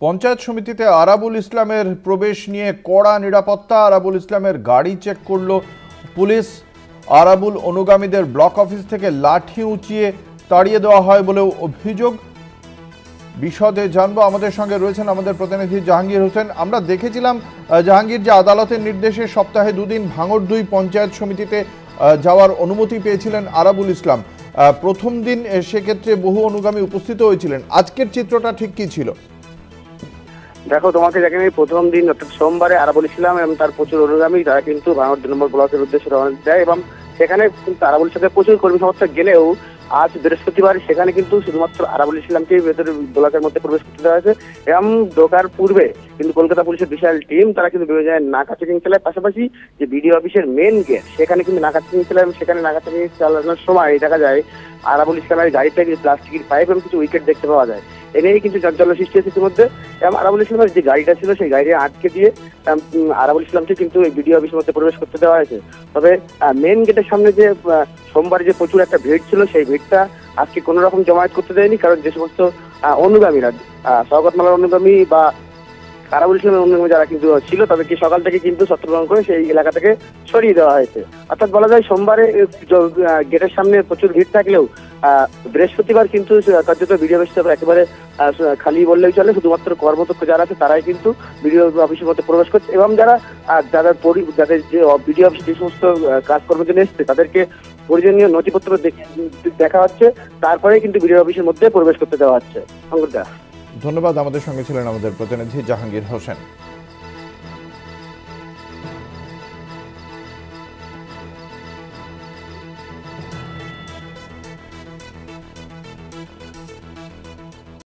পঞ্চায়েত সমিতিতে আরাবুল ইসলামের প্রবেশ নিয়ে কড়া নিরাপত্তা। আরাবুল ইসলামের গাড়ি চেক করল পুলিশ। আরাবুল অনুগামীদের ব্লক অফিস থেকে লাঠি উঁচিয়ে তাড়িয়ে দেওয়া হয় বলেও অভিযোগ। বিশদে জানবো, আমাদের সঙ্গে রয়েছেন আমাদের প্রতিনিধি জাহাঙ্গীর হোসেন। আমরা দেখেছিলাম জাহাঙ্গীর, যে আদালতের নির্দেশে সপ্তাহে দুদিন ভাঙড় 2 পঞ্চায়েত সমিতিতে যাওয়ার অনুমতি পেয়েছিলেন আরাবুল ইসলাম। প্রথম দিন সেক্ষেত্রে বহু অনুগামী উপস্থিত হয়েছিলেন। আজকের চিত্রটা ঠিক কি ছিল? দেখো, তোমাকে দেখেন, প্রথম দিন অর্থাৎ সোমবারে আরাবুল ইসলাম এবং তার প্রচুর অনুগামী তারা কিন্তু ভাঙড় 2 নম্বর ব্লকের উদ্দেশ্যে রওনা দেয় এবং সেখানে কিন্তু আরাবুল সাথে প্রচুর কর্মী সমর্থক গেলেও আজ বৃহস্পতিবার সেখানে কিন্তু শুধুমাত্র আরাবুল ইসলামকে ভেতরে ব্লকের মধ্যে প্রবেশ করতে দেওয়া হয়েছে। এবং ঢোকার পূর্বে কিন্তু কলকাতা পুলিশের বিশাল টিম তারা কিন্তু বিভিন্ন জায়গায় নাকা চেকিং চালায়। পাশাপাশি যে বিডিও অফিসের মেন গেট সেখানে কিন্তু নাকা চেকিং চালায় এবং সেখানে নাকা চেকিং চালানোর সময় দেখা যায় আরাবুল ইসলামের গাড়িতে কিছু প্লাস্টিকের পাইপ এবং কিছু উইকেট দেখতে পাওয়া যায়। এনেই কিন্তু চাঞ্চল্য সৃষ্টি হয়েছে ইতিমধ্যে। এবং আরাবুল ইসলামের যে গাড়িটা ছিল সেই গাড়ি আটকে দিয়ে আরাবুল ইসলামকে কিন্তু এই বিডিও অফিসের মধ্যে প্রবেশ করতে দেওয়া হয়েছে। তবে মেন গেটের সামনে যে সোমবার যে প্রচুর একটা ভিড় ছিল সেই ভিড়টা আজকে কোনো রকম জমায়েত করতে দেয়নি, কারণ যে সমস্ত অনুগামীরা শওকত মোল্লার অনুগামী বা আরাবুল ইসলামের অনুগামী যারা কিন্তু ছিল তাদেরকে সকাল থেকে কিন্তু ছত্রভঙ্গ করে সেই এলাকা থেকে সরিয়ে দেওয়া হয়েছে। অর্থাৎ বলা যায় সোমবারে গেটের সামনে প্রচুর ভিড় থাকলেও বৃহস্পতিবার কিন্তু কার্যত বিডিও অফিস একেবারে খালি বললেই চলে। শুধুমাত্র কর্মদক্ষ যারা আছে তারাই কিন্তু বিডিও অফিসের মধ্যে প্রবেশ করছে এবং যাদের যে বিডিও অফিসে যে সমস্ত কাজকর্মের জন্য এসছে তাদেরকে প্রয়োজনীয় নথিপত্র দেখা হচ্ছে, তারপরে কিন্তু বিডিও অফিসের মধ্যে প্রবেশ করতে দেওয়া হচ্ছে। ধন্যবাদ। আমাদের সঙ্গে ছিলেন আমাদের প্রতিনিধি জাহাঙ্গীর হোসেন।